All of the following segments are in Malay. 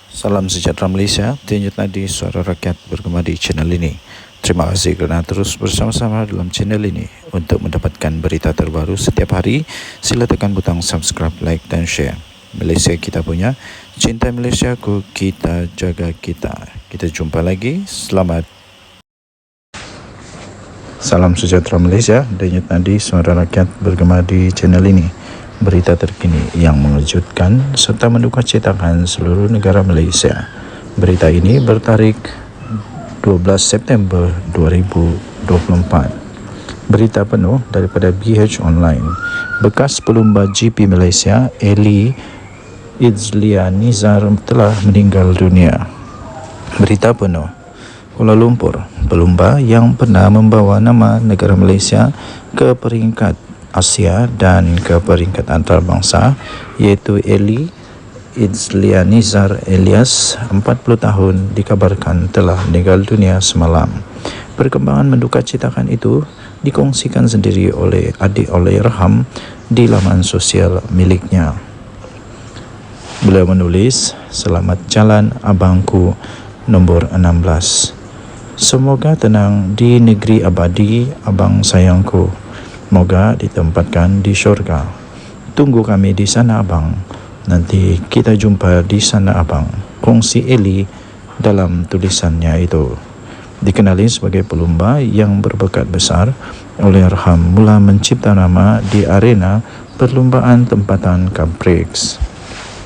Salam sejahtera Malaysia, denyut nadi suara rakyat bergema di channel ini. Terima kasih kerana terus bersama-sama dalam channel ini. Untuk mendapatkan berita terbaru setiap hari, sila tekan butang subscribe, like dan share. Malaysia kita punya, cinta Malaysiaku, kita jaga kita. Kita jumpa lagi, selamat. Salam sejahtera Malaysia, denyut nadi suara rakyat bergema di channel ini. Berita terkini yang mengejutkan serta mendukacitakan seluruh negara Malaysia. Berita ini bertarikh 12 September 2024. Berita penuh daripada BH Online. Bekas pelumba GP Malaysia, Eli Idzlianizar telah meninggal dunia. Berita penuh. Kuala Lumpur, pelumba yang pernah membawa nama negara Malaysia ke peringkat Asia dan ke peringkat antarabangsa, iaitu Eli Idzlianizar Elias, 40 tahun, dikabarkan telah meninggal dunia semalam. Perkembangan mendukacitakan itu dikongsikan sendiri oleh adik Allahyarham di laman sosial miliknya. Beliau menulis, "Selamat jalan abangku nombor 16. Semoga tenang di negeri abadi abang sayangku. Moga ditempatkan di syurga. Tunggu kami di sana abang. Nanti kita jumpa di sana abang." Kongsi Eli dalam tulisannya itu. Dikenali sebagai pelumba yang berbakat besar, Allahyarham mula mencipta nama di arena perlumbaan tempatan Cup Prix.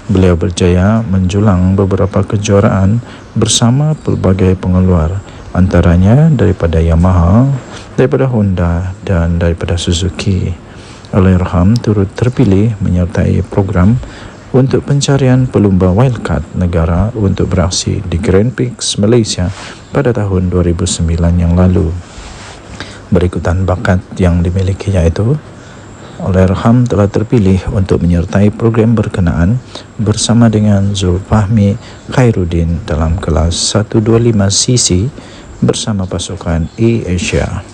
Beliau berjaya menjulang beberapa kejuaraan bersama pelbagai pengeluar, antaranya daripada Yamaha, daripada Honda dan daripada Suzuki. Allahyarham turut terpilih menyertai program untuk pencarian pelumba wildcard negara untuk beraksi di Grand Prix Malaysia pada tahun 2009 yang lalu. Berikutan bakat yang dimilikinya itu, Allahyarham telah terpilih untuk menyertai program berkenaan bersama dengan Zulfahmi Khairuddin dalam kelas 125cc bersama pasukan A-Asia.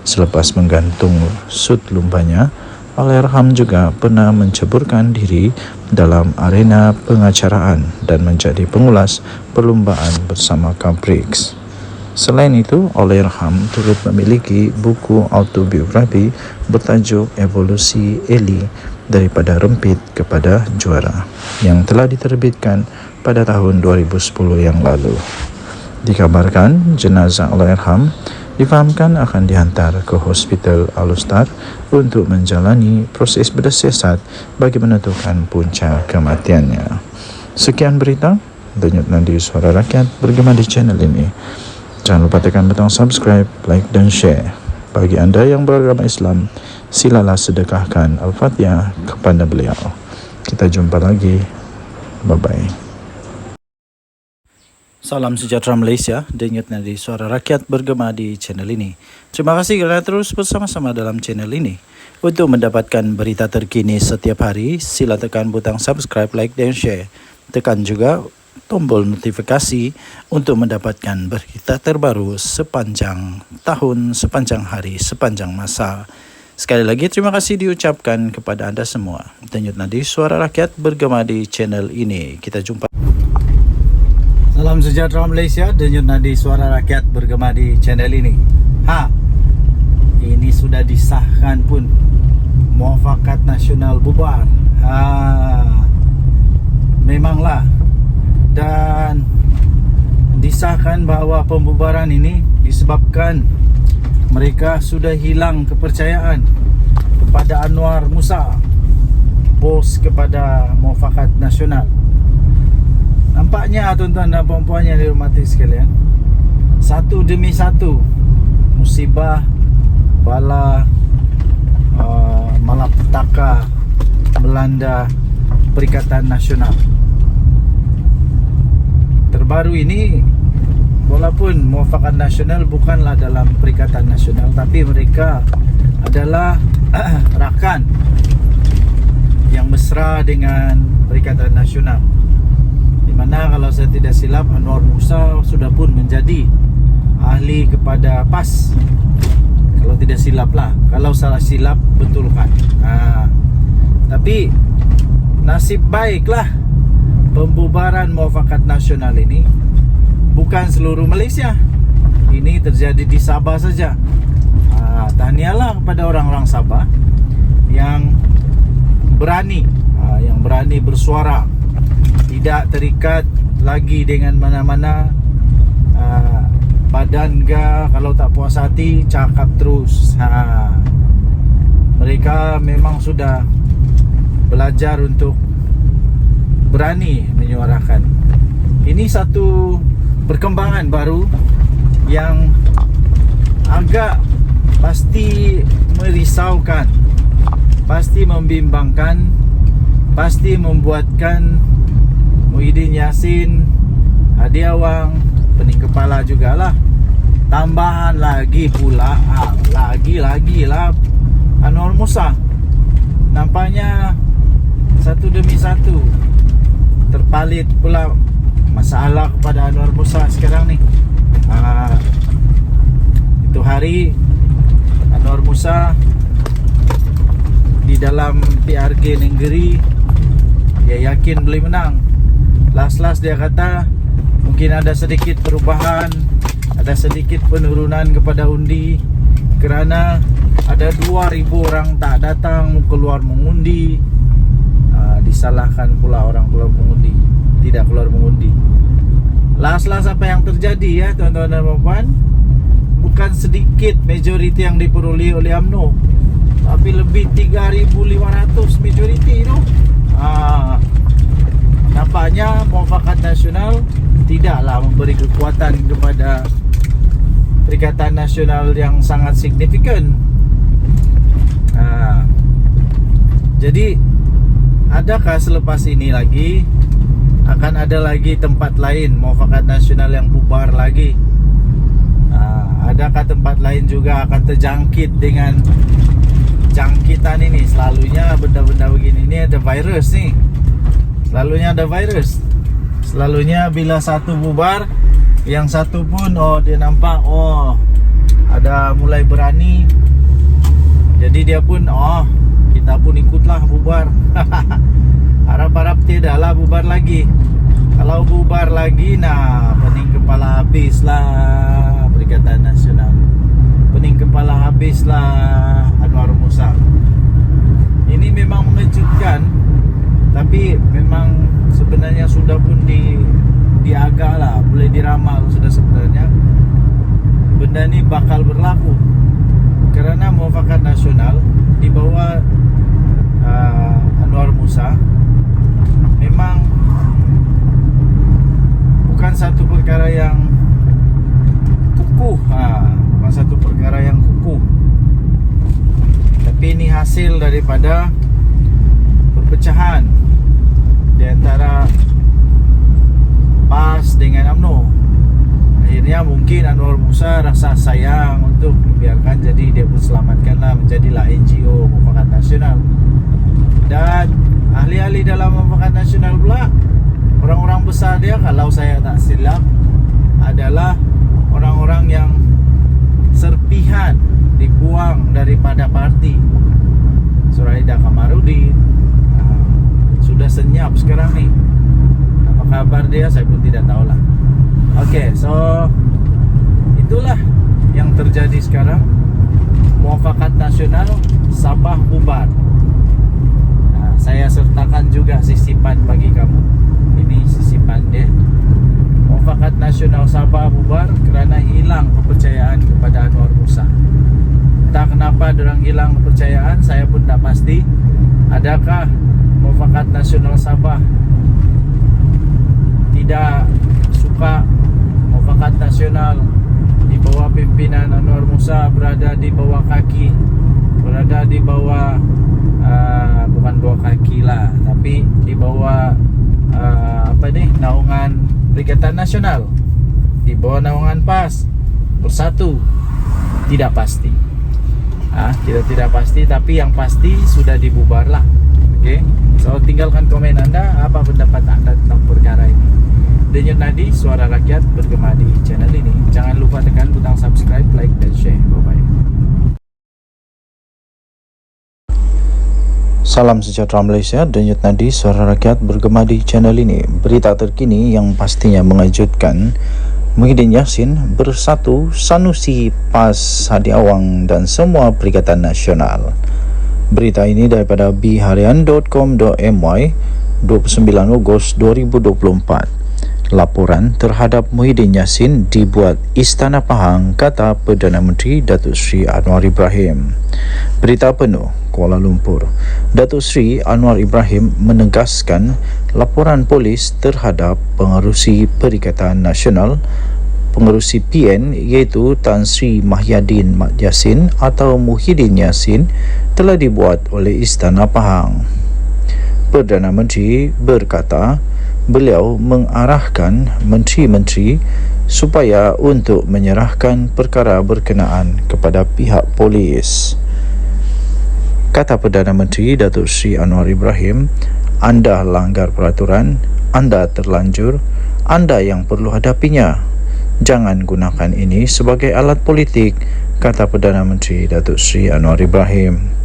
Selepas menggantung sut lumbanya, Allahyarham juga pernah menceburkan diri dalam arena pengacaraan dan menjadi pengulas perlumbaan bersama Cup Prix. Selain itu, Allahyarham turut memiliki buku autobiografi bertajuk Evolusi Eli daripada Rempit kepada Juara yang telah diterbitkan pada tahun 2010 yang lalu. Dikabarkan jenazah Allahyarham difahamkan akan dihantar ke Hospital Al-Ustad untuk menjalani proses berdasiasat bagi menentukan punca kematiannya. Sekian berita, denyut nadi suara rakyat bergema di channel ini. Jangan lupa tekan butang subscribe, like dan share. Bagi anda yang beragama Islam, silalah sedekahkan Al-Fatihah kepada beliau. Kita jumpa lagi. Bye-bye. Salam sejahtera Malaysia, denyut nadi suara rakyat bergema di channel ini. Terima kasih kerana terus bersama-sama dalam channel ini. Untuk mendapatkan berita terkini setiap hari, sila tekan butang subscribe, like dan share. Tekan juga tombol notifikasi untuk mendapatkan berita terbaru sepanjang tahun, sepanjang hari, sepanjang masa. Sekali lagi terima kasih diucapkan kepada anda semua. Denyut nadi suara rakyat bergema di channel ini. Kita jumpa. Salam sejahtera Malaysia, denyut nadi suara rakyat bergema di channel ini. Ini sudah disahkan pun, Muafakat Nasional bubar. Memanglah. Dan disahkan bahawa pembubaran ini disebabkan mereka sudah hilang kepercayaan kepada Anwar Musa, bos kepada Muafakat Nasional. Nampaknya tuan-tuan dan puan-puan yang dihormati sekalian, satu demi satu musibah, bala, malapetaka melanda Perikatan Nasional. Terbaru ini, walaupun Muafakat Nasional bukanlah dalam Perikatan Nasional, tapi mereka adalah rakan yang mesra dengan Perikatan Nasional, di mana kalau saya tidak silap Anwar Musa sudah pun menjadi ahli kepada PAS. Kalau tidak silap lah, kalau salah silap betulkan. Tapi nasib baiklah pembubaran Muafakat Nasional ini bukan seluruh Malaysia. Ini terjadi di Sabah saja. Tahniahlah kepada orang-orang Sabah yang berani bersuara, tidak terikat lagi dengan mana-mana badan ke. Kalau tak puas hati, cakap terus. Mereka memang sudah belajar untuk berani menyuarakan. Ini satu perkembangan baru yang agak pasti merisaukan, pasti membimbangkan, pasti membuatkan Muhyiddin Yassin, Hadi Awang, pening kepala jugalah. Tambahan lagi pula lagi lah Anwar Musa. Nampaknya satu demi satu terpalit pula masalah kepada Anwar Musa sekarang ni. Itu hari Anwar Musa di dalam PRG Nenggeri, dia yakin boleh menang. Last dia kata mungkin ada sedikit perubahan, ada sedikit penurunan kepada undi kerana ada 2,000 orang tak datang keluar mengundi. Disalahkan pula orang keluar mengundi, tidak keluar mengundi. Last apa yang terjadi ya tuan-tuan dan puan, bukan sedikit majoriti yang diperoleh oleh UMNO, tapi lebih 3,500 majoriti tu. Nampaknya Muafakat Nasional tidaklah memberi kekuatan kepada Perikatan Nasional yang sangat signifikan. Jadi adakah selepas ini lagi akan ada lagi tempat lain Muafakat Nasional yang bubar lagi? Adakah tempat lain juga akan terjangkit dengan jangkitan ini? Selalunya benda-benda begini ni ada virus ni. Selalunya ada virus. Selalunya bila satu bubar, yang satu pun dia nampak ada mulai berani. Jadi dia pun kita pun ikutlah bubar. Harap-harap tidaklah bubar lagi. Kalau bubar lagi, pening kepala habislah Perikatan Nasional. Pening kepala habislah Anwar Musa. Ini memang mengejutkan, tapi memang sebenarnya sudah pun diagak lah, boleh diramal sudah sebenarnya benda ni bakal berlaku. Kerana Muafakat Nasional di bawah Anwar Musa memang bukan satu perkara yang kukuh, bukan satu perkara yang kukuh, tapi ini hasil daripada perpecahan di antara PAS dengan UMNO. Akhirnya mungkin Anwar Musa rasa sayang untuk membiarkan, jadi dia pun selamatkanlah, menjadilah NGO Muafakat Nasional. Dan ahli-ahli dalam Muafakat Nasional pula, orang-orang besar dia, kalau saya tak silap, adalah orang-orang yang serpihan dibuang daripada parti. Suraida Kamarudin sudah senyap sekarang ni. Apa kabar dia saya pun tidak tahulah. Okey, so itulah yang terjadi sekarang. Muafakat Nasional Sabah bubar. Saya sertakan juga sisipan bagi kamu. Ini sisipan dia. Muafakat Nasional Sabah bubar kerana hilang kepercayaan kepada Anwar Musa. Entah kenapa dorang hilang kepercayaan, saya pun tak pasti. Adakah Muafakat Nasional Sabah tidak suka Muafakat Nasional di bawah pimpinan Anwar Musa berada di bawah kaki, berada di bawah bukan bawah kaki lah, tapi di bawah naungan Perikatan Nasional, di bawah naungan PAS Bersatu? Tidak pasti. Tidak pasti, tapi yang pasti sudah dibubar lah. Okey, so tinggalkan komen anda, apa pendapat anda tentang perkara ini. Denyut Nadi, suara rakyat bergema di channel ini. Jangan lupa tekan butang subscribe, like dan share. Bye bye. Salam sejahtera Malaysia, denyut nadi suara rakyat bergema di channel ini. Berita terkini yang pastinya mengejutkan. Muhyiddin Yassin bersatu Sanusi, PAS, Hadi Awang dan semua Perikatan Nasional. Berita ini daripada bharian.com.my 29 Ogos 2024. Laporan terhadap Muhyiddin Yassin dibuat Istana Pahang, kata Perdana Menteri Datuk Seri Anwar Ibrahim. Berita penuh, Kuala Lumpur. Datuk Seri Anwar Ibrahim menegaskan laporan polis terhadap pengerusi Perikatan Nasional, pengerusi PN iaitu Tan Sri Mahyadin Mat Yassin atau Muhyiddin Yassin telah dibuat oleh Istana Pahang. Perdana Menteri berkata beliau mengarahkan menteri-menteri supaya untuk menyerahkan perkara berkenaan kepada pihak polis. Kata Perdana Menteri Datuk Seri Anwar Ibrahim, anda langgar peraturan, anda terlanjur, anda yang perlu hadapinya. Jangan gunakan ini sebagai alat politik, kata Perdana Menteri Datuk Seri Anwar Ibrahim.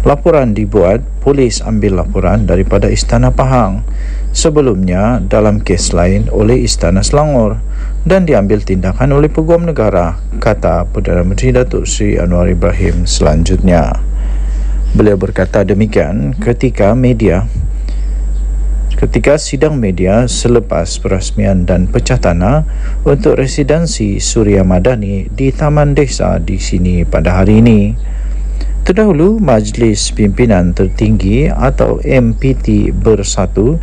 Laporan dibuat, polis ambil laporan daripada Istana Pahang. Sebelumnya dalam kes lain oleh Istana Selangor dan diambil tindakan oleh Peguam Negara, kata Perdana Menteri Datuk Seri Anwar Ibrahim selanjutnya. Beliau berkata demikian ketika sidang media selepas perasmian dan pecah tanah untuk residensi Suria Madani di Taman Desa di sini pada hari ini. Terdahulu, Majlis Pimpinan Tertinggi atau MPT Bersatu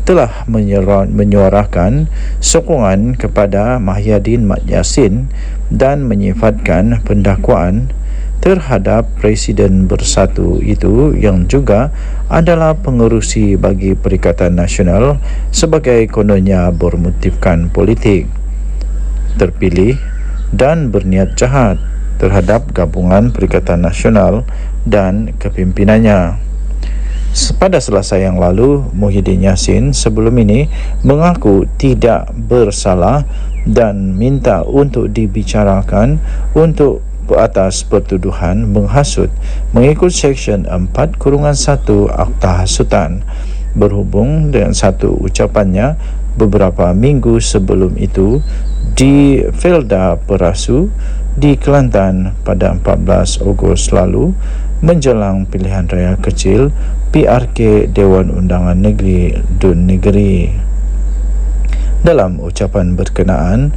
telah menyuarakan sokongan kepada Mahyadin Mat Yassin dan menyifatkan pendakwaan terhadap Presiden Bersatu itu yang juga adalah pengerusi bagi Perikatan Nasional sebagai kononnya bermotifkan politik, terpilih dan berniat jahat terhadap gabungan Perikatan Nasional dan kepimpinannya. Pada Selasa yang lalu, Muhyiddin Yassin sebelum ini mengaku tidak bersalah dan minta untuk dibicarakan untuk atas pertuduhan menghasut mengikut Seksyen 4-1 Akta Hasutan. Berhubung dengan satu ucapannya beberapa minggu sebelum itu di Felda Perasu di Kelantan pada 14 Ogos lalu menjelang pilihan raya kecil PRK Dewan Undangan Negeri Dun Negeri. Dalam ucapan berkenaan,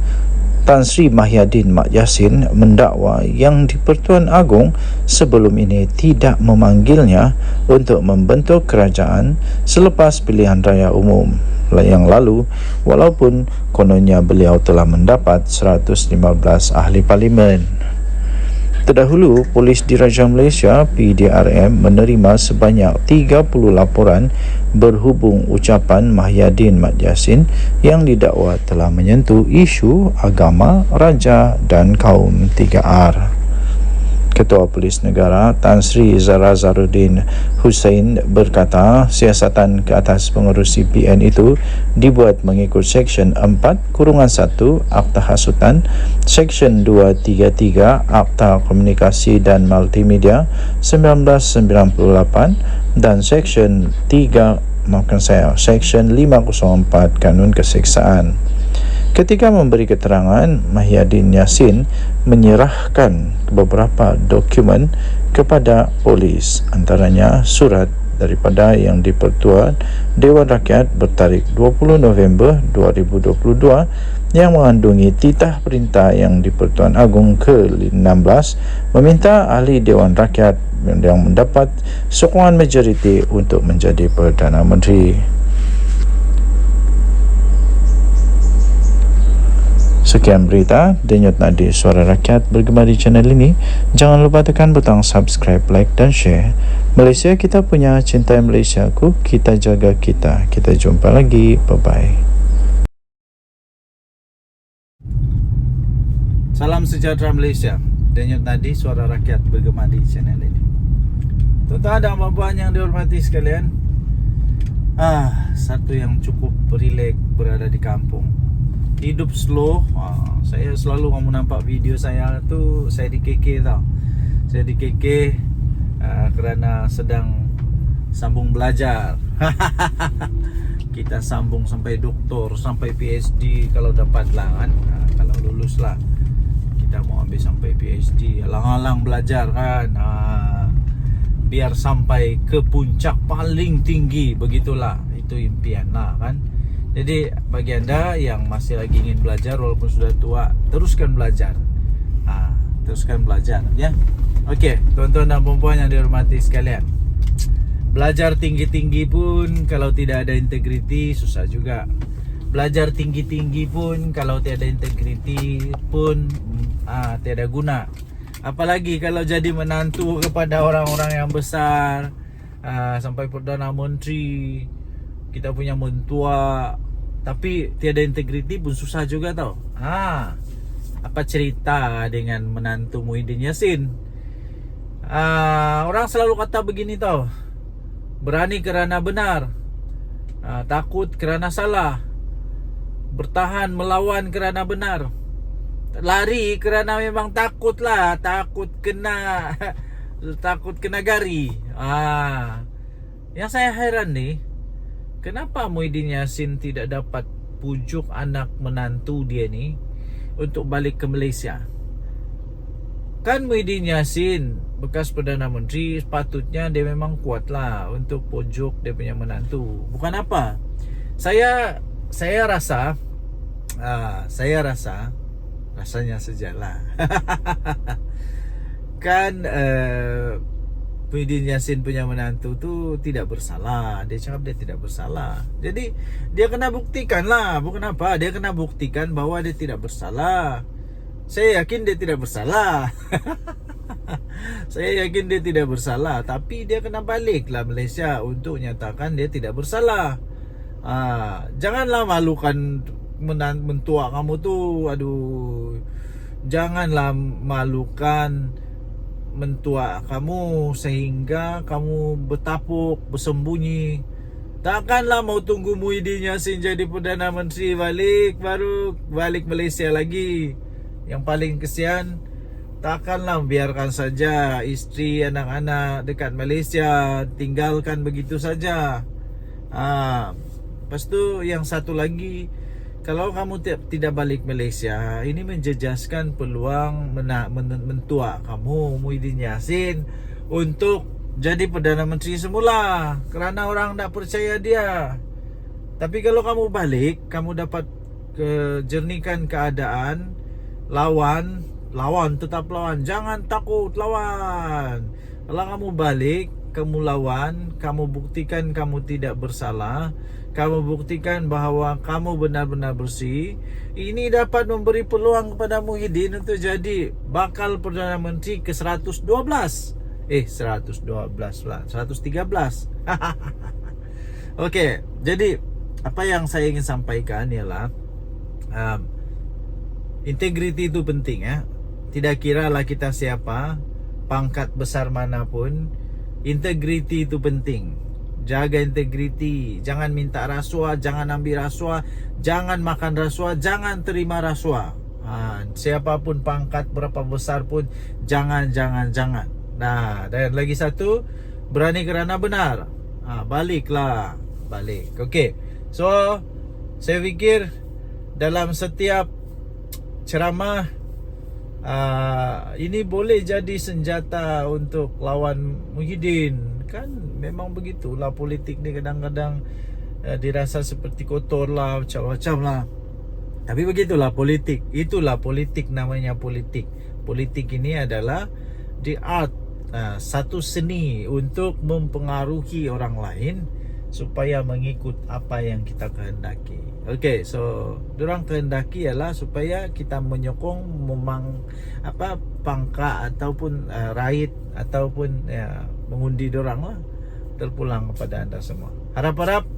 Tan Sri Mahyadin Mat Yassin mendakwa yang di-Pertuan Agong sebelum ini tidak memanggilnya untuk membentuk kerajaan selepas pilihan raya umum yang lalu, walaupun kononnya beliau telah mendapat 115 ahli parlimen. Terdahulu, Polis Diraja Malaysia PDRM menerima sebanyak 30 laporan berhubung ucapan Mahyadin Mat Yassin yang didakwa telah menyentuh isu agama, raja dan kaum 3R. Ketua Polis Negara Tan Sri Zahra-Zarudin Hussein berkata siasatan ke atas pengerusi PN itu dibuat mengikut Seksyen 4-1 Akta Hasutan, Seksyen 233 Akta Komunikasi dan Multimedia 1998 dan Seksyen 504 Kanun Keseksaan. Ketika memberi keterangan, Mahyadin Yassin menyerahkan beberapa dokumen kepada polis, antaranya surat daripada yang di-Pertuan Dewan Rakyat bertarikh 20 November 2022 yang mengandungi titah perintah yang di-Pertuan Agong ke-16 meminta ahli Dewan Rakyat yang mendapat sokongan majoriti untuk menjadi Perdana Menteri. Sekian berita denyut nadi suara rakyat bergema di channel ini. Jangan lupa tekan butang subscribe, like dan share. Malaysia kita punya, cintai Malaysia ku, kita jaga kita. Kita jumpa lagi, bye bye. Salam sejahtera Malaysia, denyut nadi suara rakyat bergema di channel ini. Tuan-tuan dan puan-puan yang dihormati sekalian, satu yang cukup rileks berada di kampung. Hidup slow. Saya selalu kamu nampak video saya tu, saya di KK tau. Saya di KK kerana sedang sambung belajar. Kita sambung sampai doktor, sampai PhD kalau dapat lah kan. Kalau lulus lah kita mau ambil sampai PhD, alang-alang belajar kan. Biar sampai ke puncak paling tinggi, begitulah, itu impian lah kan. Jadi bagi anda yang masih lagi ingin belajar walaupun sudah tua, teruskan belajar. Teruskan belajar ya. Okey, tuan-tuan dan puan-puan yang dihormati sekalian, belajar tinggi-tinggi pun kalau tidak ada integriti susah juga. Belajar tinggi-tinggi pun kalau tiada integriti pun tiada guna. Apalagi kalau jadi menantu kepada orang-orang yang besar, sampai Perdana Menteri, kita punya mentua, tapi tiada integriti pun susah juga tau. Apa cerita dengan menantu Muhyiddin Yassin? Orang selalu kata begini tau, berani kerana benar, takut kerana salah, bertahan melawan kerana benar, lari kerana memang takut lah, takut kena gari. Yang saya heran nih, kenapa Muhyiddin Yassin tidak dapat pujuk anak menantu dia ni untuk balik ke Malaysia? Kan Muhyiddin Yassin bekas Perdana Menteri, sepatutnya dia memang kuat lah untuk pujuk dia punya menantu. Bukan apa, saya rasa rasanya sajalah. Kan Muhyiddin Yassin punya menantu tu tidak bersalah. Dia cakap dia tidak bersalah. Jadi dia kena buktikan lah. Bukan apa, dia kena buktikan bahwa dia tidak bersalah. Saya yakin dia tidak bersalah. Saya yakin dia tidak bersalah. Tapi dia kena balik lah Malaysia untuk nyatakan dia tidak bersalah. Janganlah malukan mentua kamu tu. Aduh, janganlah malukan mentua kamu sehingga kamu bertapuk, bersembunyi. Takkanlah mau tunggu Muhyiddin Yassin jadi Perdana Menteri baru balik Malaysia lagi. Yang paling kesian, takkanlah biarkan saja isteri, anak-anak dekat Malaysia, tinggalkan begitu saja. Lepas tu yang satu lagi, kalau kamu tidak balik Malaysia, ini menjejaskan peluang mentua kamu Muhyiddin Yassin untuk jadi Perdana Menteri semula, kerana orang tak percaya dia. Tapi kalau kamu balik, kamu dapat jernihkan keadaan. Lawan, tetap lawan, jangan takut, lawan. Kalau kamu balik, kamu lawan, kamu buktikan kamu tidak bersalah, kamu buktikan bahawa kamu benar-benar bersih. Ini dapat memberi peluang kepada Muhyiddin untuk jadi bakal Perdana Menteri ke 112. 112 lah, 113. Okey, jadi apa yang saya ingin sampaikan ialah integriti itu penting ya. Tidak kiralah kita siapa, pangkat besar manapun, integriti itu penting. Jaga integriti, jangan minta rasuah, jangan ambil rasuah, jangan makan rasuah, jangan terima rasuah. Siapapun pangkat berapa besar pun jangan. Nah, dan lagi satu, berani kerana benar. Balik. Okey. So, saya fikir dalam setiap ceramah ini boleh jadi senjata untuk lawan Muhyiddin. Kan memang begitulah politik ni, kadang-kadang dirasa seperti kotor lah, macam-macam lah. Tapi begitulah politik. Itulah politik, namanya politik. Politik ini adalah the art, satu seni untuk mempengaruhi orang lain supaya mengikut apa yang kita kehendaki. Okey, so dorang kehendaki ialah supaya kita menyokong pangkat ataupun raid ataupun mengundi dorang lah. Terpulang kepada anda semua. Harap-harap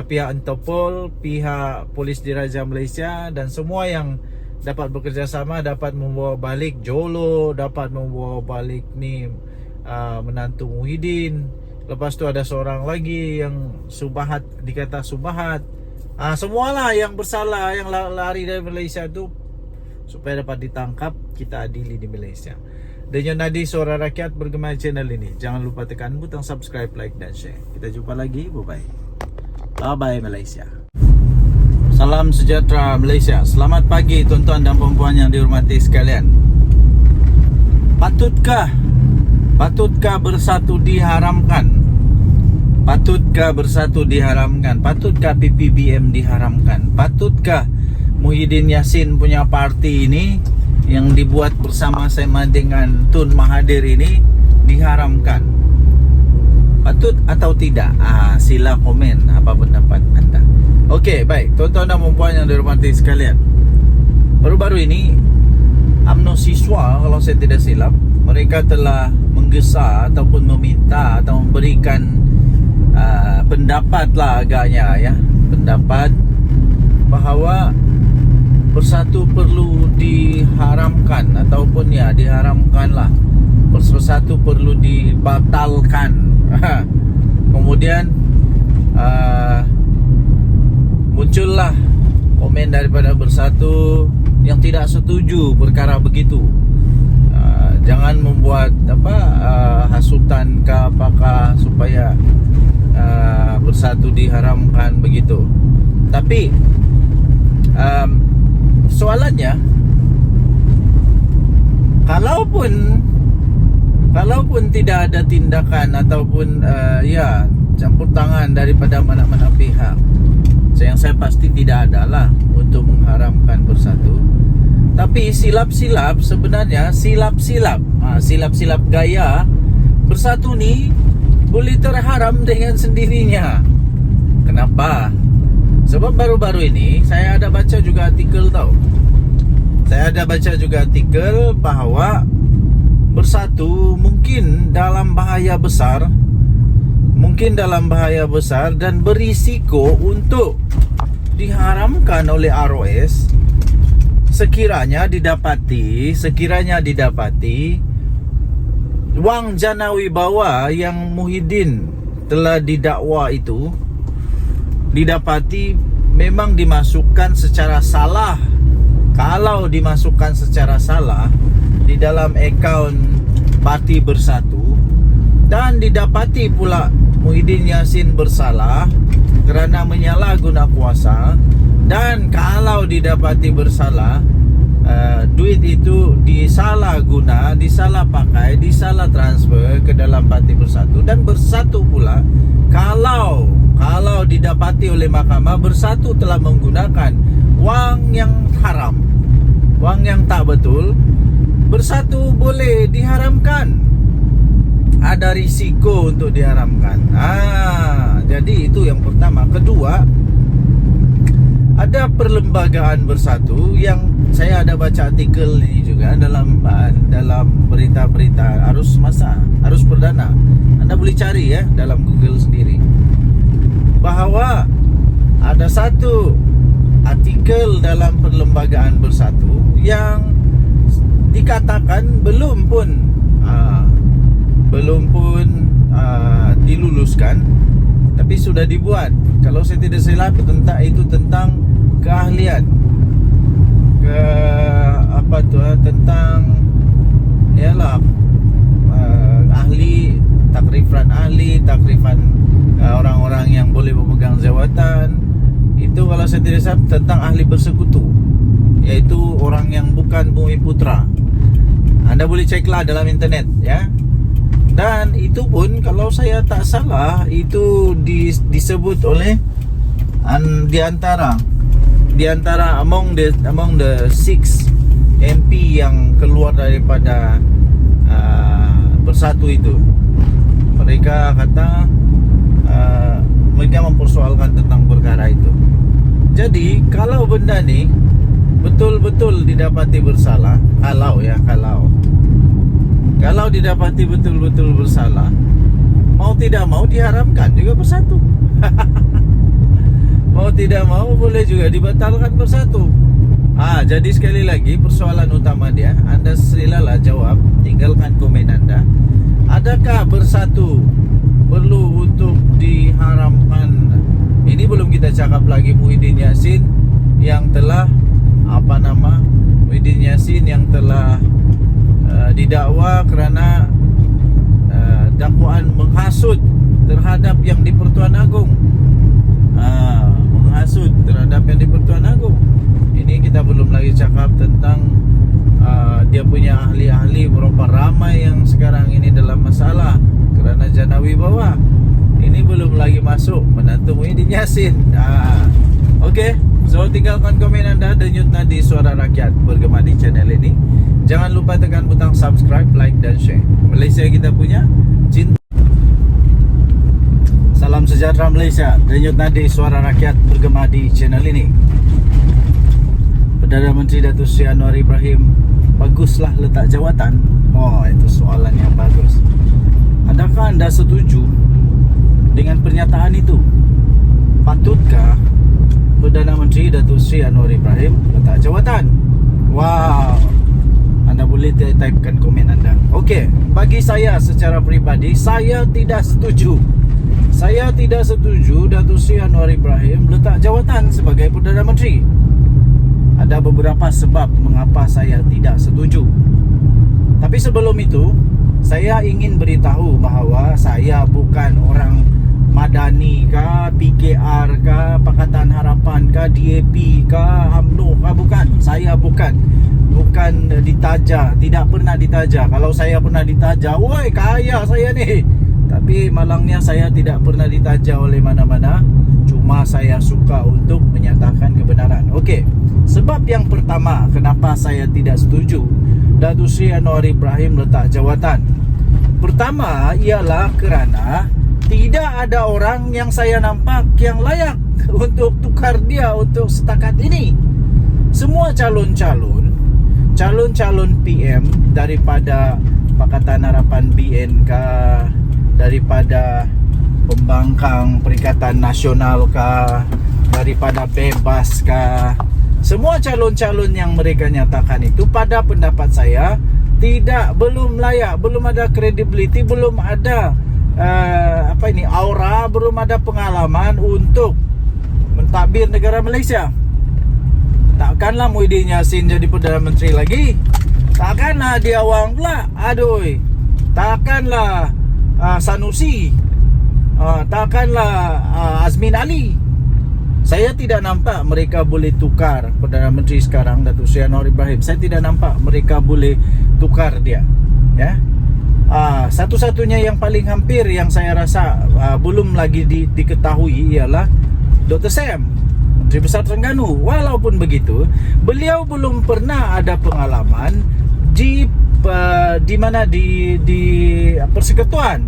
pihak Interpol, pihak Polis Diraja Malaysia dan semua yang dapat bekerjasama dapat membawa balik Jolo, dapat membawa balik ni menantu Muhyiddin. Lepas tu ada seorang lagi yang Subahat, dikata Subahat. Semualah yang bersalah, yang lari dari Malaysia tu supaya dapat ditangkap, kita adili di Malaysia. Denyo Nadi Suara Rakyat bergema channel ini. Jangan lupa tekan butang subscribe, like dan share. Kita jumpa lagi. Bye-bye. Bye-bye Malaysia. Salam sejahtera Malaysia. Selamat pagi tuan-tuan dan puan-puan yang dihormati sekalian. Patutkah bersatu diharamkan? Patutkah bersatu diharamkan? Patutkah PPBM diharamkan? Patutkah Muhyiddin Yassin punya parti ini yang dibuat bersama-sama dengan Tun Mahathir ini diharamkan? Patut atau tidak? Sila komen apa pendapat anda. Okey, baik tuan-tuan dan puan yang dihormati sekalian. Baru-baru ini UMNO siswa, kalau saya tidak silap, mereka telah menggesa ataupun meminta atau memberikan pendapat lah agaknya ya, pendapat bahawa bersatu perlu diharamkan ataupun ya diharamkanlah, bersatu perlu dibatalkan. Kemudian muncullah komen daripada bersatu yang tidak setuju perkara begitu. Jangan membuat hasutan ke apakah supaya bersatu diharamkan begitu. Tapi soalannya, kalaupun tidak ada tindakan ataupun campur tangan daripada mana-mana pihak, yang saya pasti tidak adalah untuk mengharamkan bersatu. Tapi silap-silap sebenarnya, silap-silap gaya bersatu ni boleh terharam dengan sendirinya. Kenapa? Sebab baru-baru ini saya ada baca juga artikel bahawa bersatu mungkin dalam bahaya besar dan berisiko untuk diharamkan oleh ROS sekiranya didapati wang jana wibawa yang Muhyiddin telah didakwa itu didapati memang dimasukkan secara salah. Kalau dimasukkan secara salah di dalam akaun Parti Bersatu dan didapati pula Muhyiddin Yassin bersalah kerana menyalahguna kuasa, dan kalau didapati bersalah duit itu disalah pakai, disalah transfer ke dalam Parti Bersatu, dan Bersatu pula kalau didapati oleh mahkamah Bersatu telah menggunakan wang yang haram, wang yang tak betul, Bersatu boleh diharamkan. Ada risiko untuk diharamkan. Jadi itu yang pertama. Kedua, ada perlembagaan Bersatu yang saya ada baca artikel ini juga dalam berita-berita arus perdana. Anda boleh cari ya dalam Google sendiri, bahawa ada satu artikel dalam perlembagaan Bersatu yang dikatakan belum pun diluluskan, tapi sudah dibuat. Kalau saya tidak silap tentang keahlian tentang takrifan orang-orang yang boleh memegang jawatan. Itu kalau saya tidak salah tentang ahli bersekutu, yaitu orang yang bukan Bumi Putra. Anda boleh ceklah dalam internet ya. Dan itu pun kalau saya tak salah itu disebut oleh di antara among the 6 MP yang keluar daripada Bersatu itu. Mereka kata mereka mempersoalkan tentang perkara itu. Jadi kalau benda ni betul-betul didapati bersalah, kalau didapati betul-betul bersalah, mau tidak mau diharamkan juga Bersatu. Mau tidak mau boleh juga dibatalkan Bersatu. Jadi sekali lagi persoalan utama dia, anda silalah jawab, tinggalkan komen anda. Adakah Bersatu perlu untuk diharamkan? Ini belum kita cakap lagi Muhyiddin Yassin yang telah didakwa kerana dakwaan menghasut terhadap yang di Pertuan Agong. Menghasut terhadap yang di Pertuan Agong. Ini kita belum lagi cakap tentang dia punya ahli-ahli, berapa ramai yang sekarang ini dalam masalah kerana jana wibawa. Ini belum lagi masuk menantu Muhyiddin Yassin. Okey, so tinggalkan komen anda, denyut nadi suara rakyat bergema di channel ini. Jangan lupa tekan butang subscribe, like dan share. Malaysia kita punya, cinta. Salam sejahtera Malaysia, denyut nadi suara rakyat bergema di channel ini. Perdana Menteri Datuk Seri Anwar Ibrahim, baguslah letak jawatan. Oh, itu soalan yang bagus. Adakah anda setuju dengan pernyataan itu? Patutkah Perdana Menteri Datuk Seri Anwar Ibrahim letak jawatan? Wow. Anda boleh typekan komen anda. Okey, bagi saya secara peribadi, saya tidak setuju. Saya tidak setuju Datuk Seri Anwar Ibrahim letak jawatan sebagai Perdana Menteri. Ada beberapa sebab mengapa saya tidak setuju. Tapi sebelum itu, saya ingin beritahu bahawa saya bukan orang Madani kah, PKR kah, Pakatan Harapan kah, DAP kah, UMNO kah, bukan. Saya bukan ditaja, tidak pernah ditaja. Kalau saya pernah ditaja, woi kaya saya ni. Tapi malangnya saya tidak pernah ditaja oleh mana-mana. Cuma saya suka untuk menyatakan kebenaran. Okey, sebab yang pertama kenapa saya tidak setuju Datuk Seri Anwar Ibrahim letak jawatan. Pertama ialah kerana tidak ada orang yang saya nampak yang layak untuk tukar dia untuk setakat ini. Semua calon-calon PM daripada Pakatan Harapan BN kah, daripada Pembangkang Perikatan Nasional kah, daripada Bebas kah, semua calon-calon yang mereka nyatakan itu pada pendapat saya belum layak, belum ada credibility, belum ada aura, belum ada pengalaman untuk mentadbir negara Malaysia. Takkanlah Muhyiddin Yassin jadi Perdana Menteri lagi. Takkanlah dia Wang pula. Aduh. Takkanlah Sanusi. Takkanlah Azmin Ali. Saya tidak nampak mereka boleh tukar Perdana Menteri sekarang, Datuk Seri Anwar Ibrahim. Saya tidak nampak mereka boleh tukar dia. Ya. Satu-satunya yang paling hampir yang saya rasa belum lagi diketahui ialah Dr. Sam, Menteri Besar Terengganu. Walaupun begitu, beliau belum pernah ada pengalaman di persekutuan.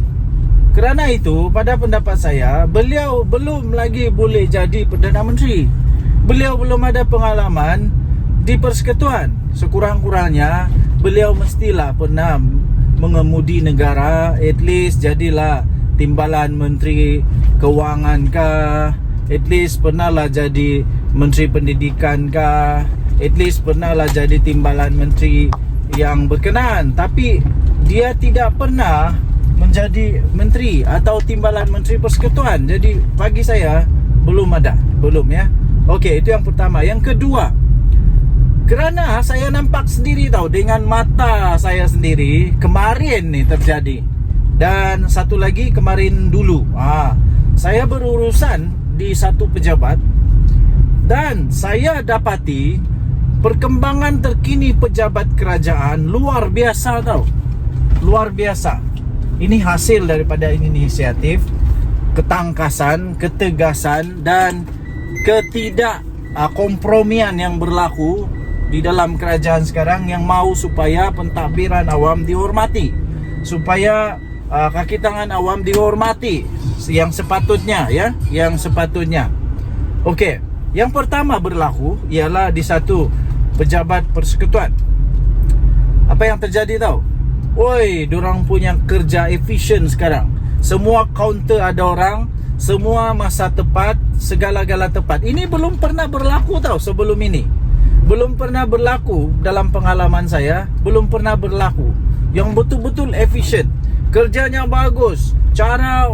Kerana itu, pada pendapat saya, beliau belum lagi boleh jadi Perdana Menteri. Beliau belum ada pengalaman di persekutuan. Sekurang-kurangnya beliau mestilah pernah mengemudi negara, at least jadilah timbalan Menteri Kewangan kah, at least pernahlah jadi Menteri Pendidikan kah, at least pernahlah jadi timbalan menteri yang berkenaan. Tapi dia tidak pernah menjadi menteri atau timbalan Menteri Persekutuan. Jadi bagi saya belum ada, belum ya. Okey, itu yang pertama. Yang kedua, kerana saya nampak sendiri tahu dengan mata saya sendiri kemarin ni terjadi. Dan satu lagi kemarin dulu. Saya berurusan di satu pejabat dan saya dapati perkembangan terkini pejabat kerajaan luar biasa tahu. Luar biasa. Ini hasil daripada inisiatif, ketangkasan, ketegasan dan kompromian yang berlaku di dalam kerajaan sekarang yang mahu supaya pentadbiran awam dihormati, supaya kaki tangan awam dihormati yang sepatutnya ya, yang sepatutnya. Okey, yang pertama berlaku ialah di satu pejabat persekutuan. Apa yang terjadi tahu? Woi, dorang punya kerja efisien sekarang. Semua kaunter ada orang, semua masa tepat, segala-gala tepat. Ini belum pernah berlaku tahu sebelum ini. Belum pernah berlaku dalam pengalaman saya, belum pernah berlaku. Yang betul-betul efisien, kerjanya bagus, cara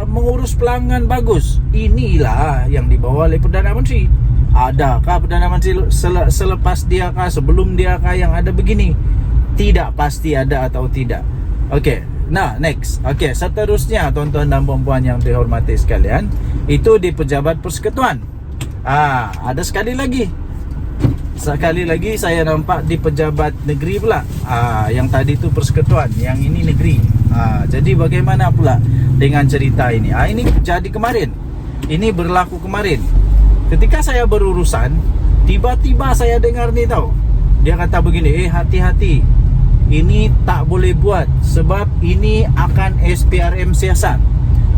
mengurus pelanggan bagus. Inilah yang dibawa oleh Perdana Menteri. Adakah Perdana Menteri selepas dia kah, sebelum dia kah yang ada begini? tidak pasti ada atau tidak. Okey, nah next. Okey, seterusnya tuan-tuan dan puan-puan yang dihormati sekalian, itu di pejabat persekutuan. Ada sekali lagi saya nampak di pejabat negeri pula. Yang tadi tu persekutuan, yang ini negeri. Jadi bagaimana pula dengan cerita ini? Ini jadi kemarin. Ini berlaku kemarin. Ketika saya berurusan, tiba-tiba saya dengar ni tau. Dia kata begini, hati-hati. Ini tak boleh buat sebab ini akan SPRM siasat.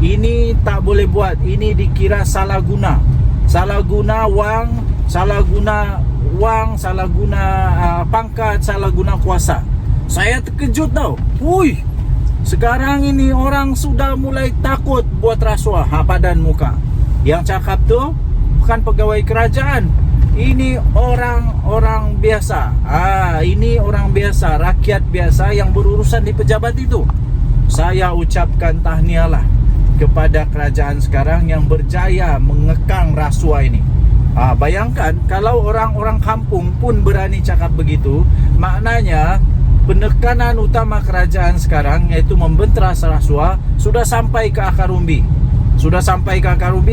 Ini tak boleh buat, ini dikira salah guna. Salah guna wang, salah guna pangkat, salah guna kuasa. Saya terkejut tau. Hui, sekarang ini orang sudah mulai takut buat rasuah. Padan muka. Yang cakap tu bukan pegawai kerajaan. Ini orang biasa. Ini orang biasa, rakyat biasa yang berurusan di pejabat itu. Saya ucapkan tahniahlah kepada kerajaan sekarang yang berjaya mengekang rasuah ini. Bayangkan kalau orang-orang kampung pun berani cakap begitu, maknanya penekanan utama kerajaan sekarang, iaitu membenteras rasuah, sudah sampai ke akar umbi.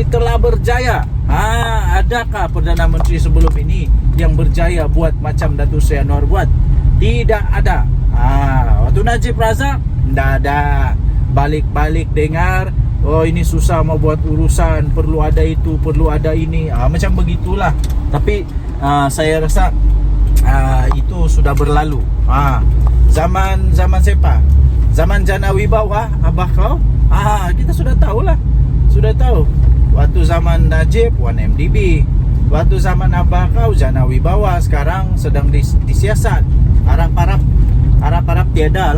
Telah berjaya. Adakah Perdana Menteri sebelum ini yang berjaya buat macam Datuk Seri Anwar buat? Tidak ada. Waktu Najib Razak, tidak ada. Balik-balik dengar, oh ini susah mau buat urusan, perlu ada itu, perlu ada ini, macam begitulah. Tapi saya rasa itu sudah berlalu. Zaman siapa? Zaman Jana Wibawa, abah kau? Kita sudah tahulah. Sudah tahu. Waktu zaman Najib 1MDB, waktu zaman abah kau Jana Wibawa, sekarang sedang disiasat. Harap-harap tiada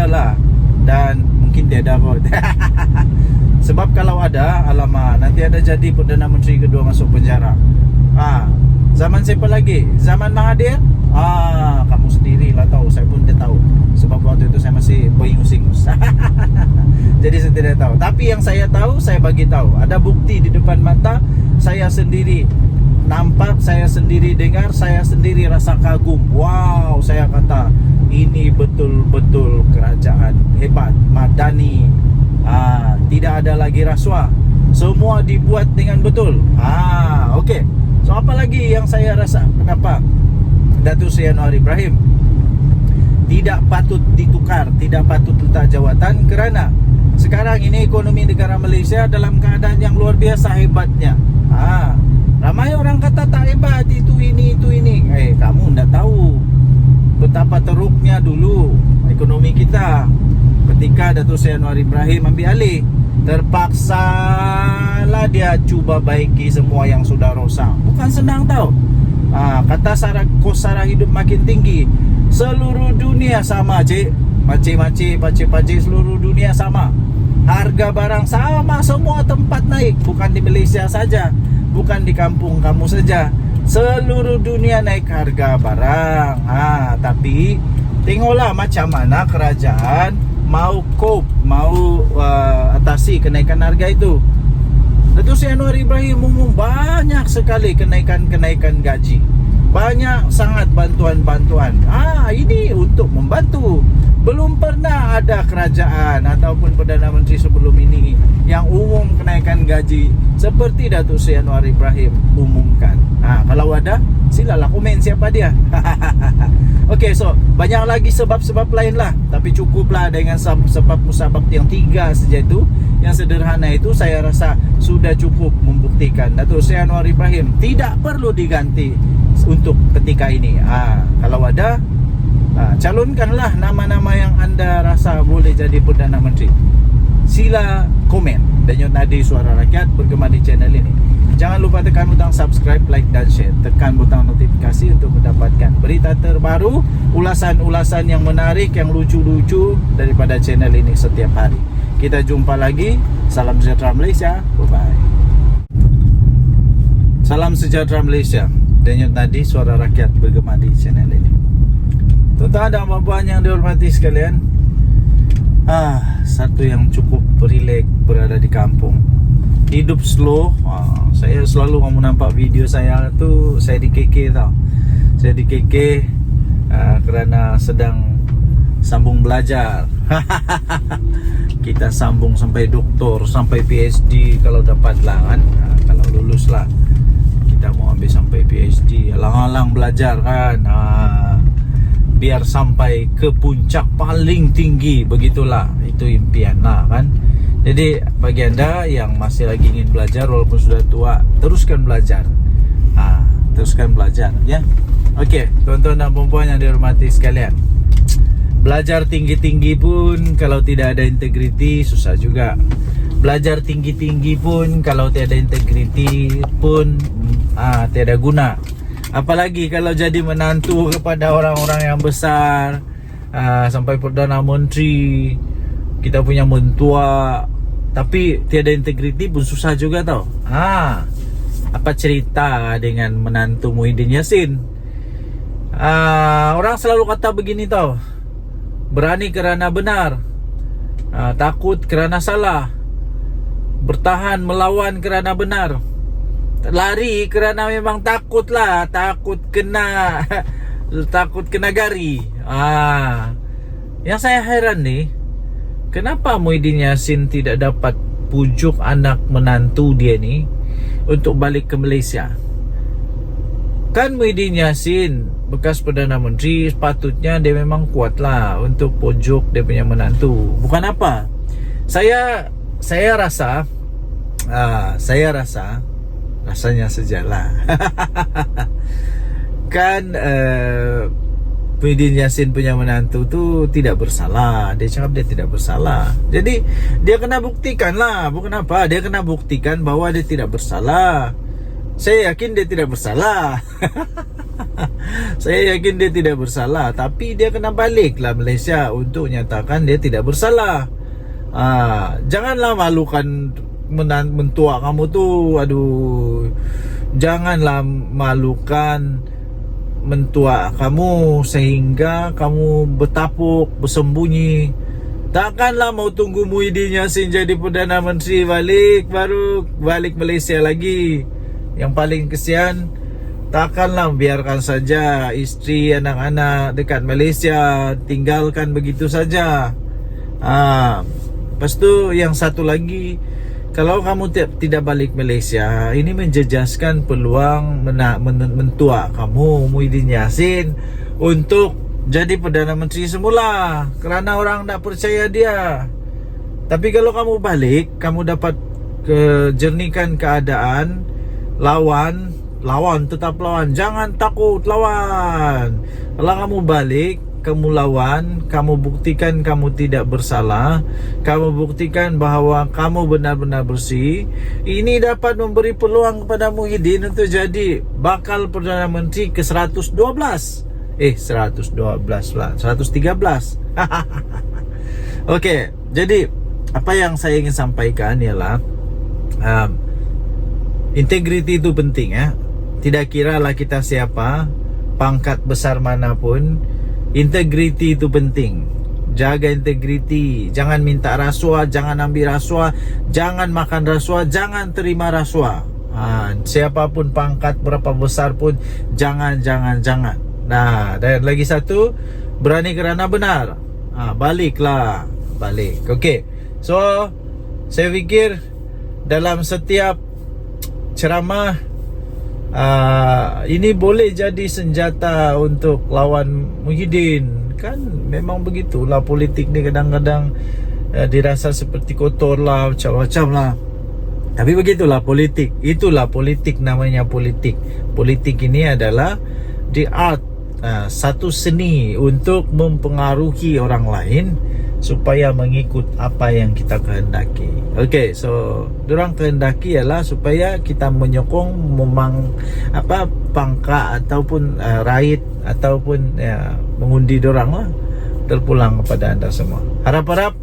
lah. Dan mungkin tiada kot. Sebab kalau ada, alamak, nanti ada jadi Perdana Menteri kedua masuk penjara. Zaman siapa lagi? Zaman Mahathir? Kamu sendiri lah tahu. Saya pun tidak tahu. Sebab waktu itu saya masih beringus-ingus. Jadi saya tidak tahu. Tapi yang saya tahu, saya bagi tahu. Ada bukti di depan mata. Saya sendiri nampak, saya sendiri dengar, saya sendiri rasa kagum. Wow, saya kata ini betul-betul kerajaan hebat, madani. Tidak ada lagi rasuah. Semua dibuat dengan betul. Okey. So apa lagi yang saya rasa? Kenapa Datuk Seri Anwar Ibrahim tidak patut ditukar, tidak patut letak jawatan? Kerana sekarang ini ekonomi negara Malaysia dalam keadaan yang luar biasa hebatnya. Ramai orang kata tak hebat, itu ini. Kamu tidak tahu betapa teruknya dulu ekonomi kita ketika Datuk Seri Anwar Ibrahim ambil alih. Terpaksalah dia cuba baiki semua yang sudah rosak. Bukan senang tau. Kata kos sara hidup makin tinggi. Seluruh dunia sama, cik. Pakcik seluruh dunia sama. Harga barang sama, semua tempat naik. Bukan di Malaysia saja, bukan di kampung kamu saja. Seluruh dunia naik harga barang. Tapi tengoklah macam mana kerajaan mau cope, mau atasi kenaikan harga itu. Datuk Seri Anwar Ibrahim umum banyak sekali kenaikan gaji. Banyak sangat bantuan-bantuan. Ini untuk membantu. Belum pernah ada kerajaan ataupun Perdana Menteri sebelum ini yang umum kenaikan gaji seperti Datuk Seri Anwar Ibrahim umumkan. Kalau ada, silalah komen siapa dia. Okey, so banyak lagi sebab-sebab lain lah. Tapi cukuplah dengan sebab musabab yang 3 saja itu. Yang sederhana itu saya rasa sudah cukup membuktikan Datuk Seri Anwar Ibrahim tidak perlu diganti untuk ketika ini. Kalau ada, calonkanlah nama-nama yang anda rasa boleh jadi Perdana Menteri. Sila komen. Denyut Nadi Suara Rakyat bergema di channel ini. Jangan lupa tekan butang subscribe, like dan share. Tekan butang notifikasi untuk mendapatkan berita terbaru, ulasan-ulasan yang menarik, yang lucu-lucu daripada channel ini setiap hari. Kita jumpa lagi. Salam sejahtera Malaysia. Bye-bye. Salam sejahtera Malaysia. Denyut Nadi Suara Rakyat bergema di channel ini. Tuan-tuan dan puan-puan yang dihormati sekalian, satu yang cukup rileks berada di kampung. Hidup slow. Saya selalu kamu nampak video saya tu, saya di KK tau. Saya di KK kerana sedang sambung belajar. Kita sambung sampai doktor, sampai PhD kalau dapat lah kan. Kalau lulus lah kita mau ambil sampai PhD. Alang-alang belajar kan, biar sampai ke puncak paling tinggi. Begitulah, itu impian lah kan. Jadi bagi anda yang masih lagi ingin belajar walaupun sudah tua, teruskan belajar. Teruskan belajar ya. Okey, tuan-tuan dan puan-puan yang dihormati sekalian, belajar tinggi-tinggi pun kalau tidak ada integriti susah juga. Belajar tinggi-tinggi pun kalau tiada integriti pun tiada guna. Apalagi kalau jadi menantu kepada orang-orang yang besar, sampai Perdana Menteri, kita punya mentua, tapi tiada integriti pun susah juga tau. Apa cerita dengan menantu Muhyiddin Yassin? Orang selalu kata begini tau, berani kerana benar, takut kerana salah, bertahan melawan kerana benar, lari kerana memang takut lah, takut kena takut kena gari. Yang saya heran nih, kenapa Muhyiddin Yassin tidak dapat pujuk anak menantu dia ni untuk balik ke Malaysia? Kan Muhyiddin Yassin bekas Perdana Menteri, sepatutnya dia memang kuat lah untuk pujuk dia punya menantu. Bukan apa, saya rasa rasanya sajalah. Kan Muhyiddin Yassin punya menantu tu tidak bersalah. Dia cakap dia tidak bersalah. Jadi dia kena buktikan lah. Bukan apa, dia kena buktikan bahwa dia tidak bersalah. Saya yakin dia tidak bersalah. Saya yakin dia tidak bersalah. Tapi dia kena balik lah Malaysia untuk nyatakan dia tidak bersalah. Janganlah malukan mentua kamu tu. Aduh, janganlah malukan mentua kamu sehingga kamu bertapuk, bersembunyi. Takkanlah mau tunggu Muhyiddin Yassin jadi Perdana Menteri balik, baru balik Malaysia lagi. Yang paling kesian, takkanlah biarkan saja isteri, anak-anak dekat Malaysia, tinggalkan begitu saja. Lepas tu yang satu lagi, kalau kamu tidak balik Malaysia, ini menjejaskan peluang mentua kamu Muhyiddin Yassin untuk jadi Perdana Menteri semula, kerana orang tak percaya dia. Tapi kalau kamu balik, kamu dapat jernihkan keadaan. Lawan, tetap lawan. Jangan takut, lawan. Kalau kamu balik, kamu lawan, kamu buktikan kamu tidak bersalah, kamu buktikan bahawa kamu benar-benar bersih. Ini dapat memberi peluang kepada Muhyiddin untuk jadi bakal Perdana Menteri ke 112. 112 lah, 113. Okey, jadi apa yang saya ingin sampaikan ialah integriti itu penting ya. Tidak kiralah kita siapa, pangkat besar manapun, integriti itu penting. Jaga integriti, jangan minta rasuah, jangan ambil rasuah, jangan makan rasuah, jangan terima rasuah. Siapapun pangkat berapa besar pun jangan. Nah, dan lagi satu, berani kerana benar. Baliklah, balik. Okey. So, saya fikir dalam setiap ceramah ini boleh jadi senjata untuk lawan Muhyiddin. Kan memang begitulah politik ni, kadang-kadang dirasa seperti kotor lah, macam-macam lah. Tapi begitulah politik. Itulah politik, namanya politik. Politik ini adalah the art, satu seni untuk mempengaruhi orang lain supaya mengikut apa yang kita kehendaki. Okey, so dorang kehendaki ialah supaya kita menyokong pangkat ataupun raid ataupun mengundi dorang lah, terpulang kepada anda semua. Harap-harap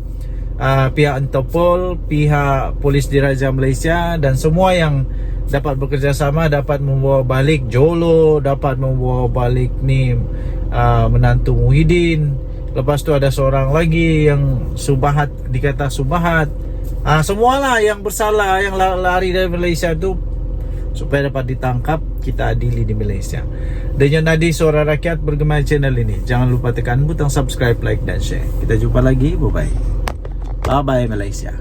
pihak Interpol, pihak Polis Diraja Malaysia dan semua yang dapat bekerjasama dapat membawa balik Jolo, dapat membawa balik ni menantu Muhyiddin. Lepas tu ada seorang lagi yang Subahat, dikata Subahat. Semualah yang bersalah, yang lari dari Malaysia tu supaya dapat ditangkap, kita adili di Malaysia. Dan yang tadi Suara Rakyat bergema channel ini, jangan lupa tekan butang subscribe, like dan share. Kita jumpa lagi, bye bye Malaysia.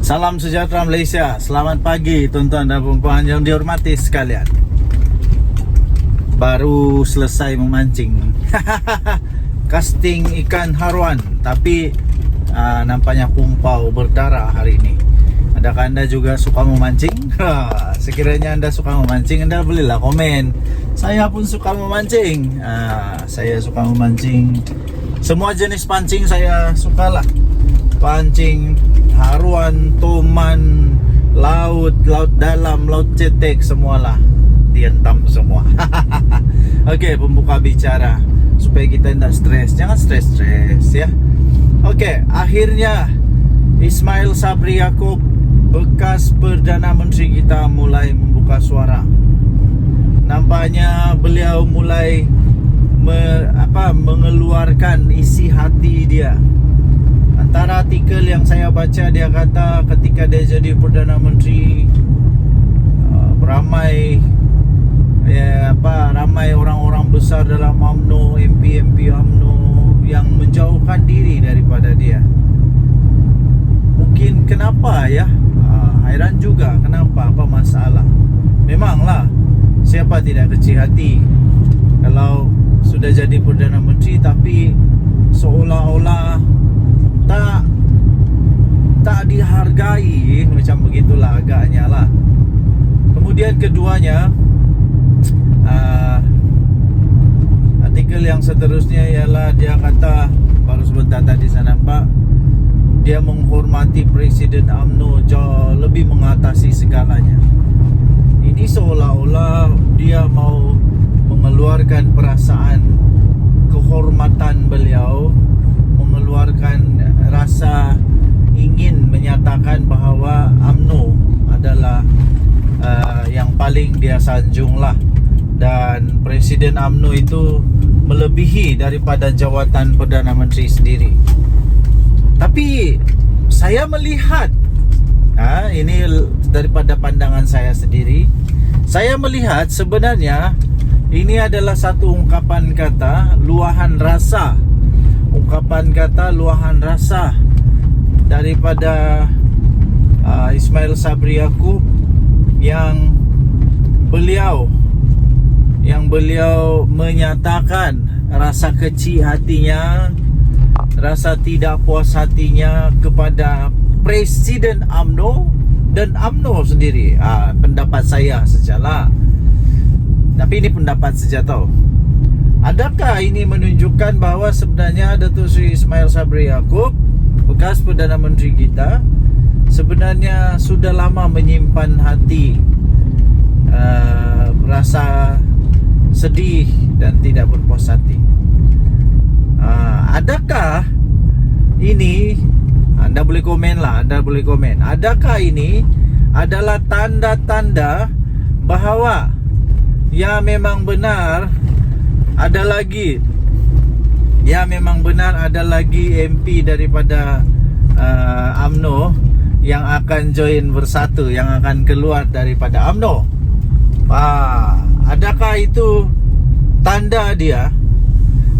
Salam sejahtera Malaysia. Selamat pagi tuan-tuan dan puan-puan yang dihormati sekalian. Baru selesai memancing casting ikan haruan, tapi nampaknya kumpau berdarah hari ini. Adakah anda juga suka memancing? Sekiranya anda suka memancing, anda bolehlah komen. Saya pun suka memancing. Saya suka memancing. Semua jenis pancing saya sukalah. Pancing haruan, toman, laut dalam, laut cetek, semualah dihentam semua. Okey, pembuka bicara supaya kita tidak stres. Jangan stres ya. Okey, akhirnya Ismail Sabri Yaakob, bekas Perdana Menteri kita, mulai membuka suara. Nampaknya beliau mulai mengeluarkan isi hati dia. Antara artikel yang saya baca, dia kata ketika dia jadi Perdana Menteri, ramai orang-orang besar dalam UMNO, MP UMNO yang menjauhkan diri daripada dia. Mungkin kenapa ya? Hairan juga kenapa, apa masalah. Memanglah, siapa tidak kecil hati kalau sudah jadi Perdana Menteri tapi seolah-olah tak dihargai, macam begitulah agaknya lah. Kemudian keduanya, artikel yang seterusnya ialah dia kata, baru sebentar tadi saya nampak, dia menghormati Presiden UMNO jauh lebih mengatasi segalanya. Ini seolah-olah dia mau mengeluarkan perasaan kehormatan beliau, mengeluarkan rasa ingin menyatakan bahawa UMNO adalah yang paling dia sanjung lah. Dan Presiden UMNO itu melebihi daripada jawatan Perdana Menteri sendiri. Tapi saya melihat, ini daripada pandangan saya sendiri, saya melihat sebenarnya ini adalah satu ungkapan kata luahan rasa. Ungkapan kata luahan rasa daripada Ismail Sabri Yaakob yang beliau menyatakan rasa kecil hatinya, rasa tidak puas hatinya kepada Presiden UMNO dan UMNO sendiri. Pendapat saya sajalah. Tapi ini pendapat saja tau. Adakah ini menunjukkan bahawa sebenarnya Datuk Seri Ismail Sabri Yaakob, bekas Perdana Menteri kita, sebenarnya sudah lama menyimpan hati rasa sedih dan tidak berpuas hati? Adakah ini, anda boleh komen lah, adakah ini adalah tanda-tanda bahawa ya memang benar ada lagi MP daripada UMNO yang akan join bersatu, yang akan keluar daripada UMNO? Adakah itu tanda dia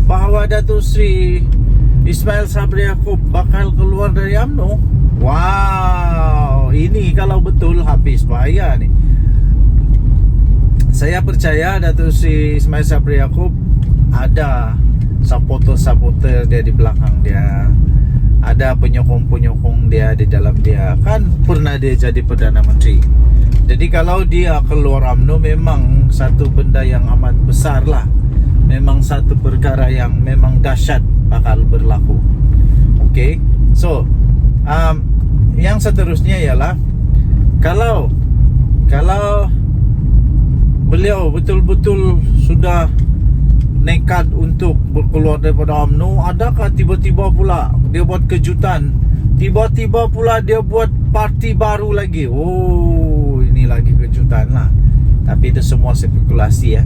bahawa Datuk Seri Ismail Sabri Yaakob bakal keluar dari UMNO? Wow, ini kalau betul habis bahaya nih. Saya percaya Datuk Seri Ismail Sabri Yaakob ada supporter dia di belakang dia, ada penyokong dia di dalam dia. Kan pernah dia jadi Perdana Menteri. Jadi kalau dia keluar UMNO, memang satu benda yang amat besar lah. Memang satu perkara yang memang dahsyat bakal berlaku. Okay, so yang seterusnya ialah kalau beliau betul-betul sudah nekat untuk berkeluar daripada UMNO, adakah tiba-tiba pula dia buat kejutan, tiba-tiba pula dia buat parti baru lagi? Ini lagi kejutan lah. Tapi itu semua spekulasi ya.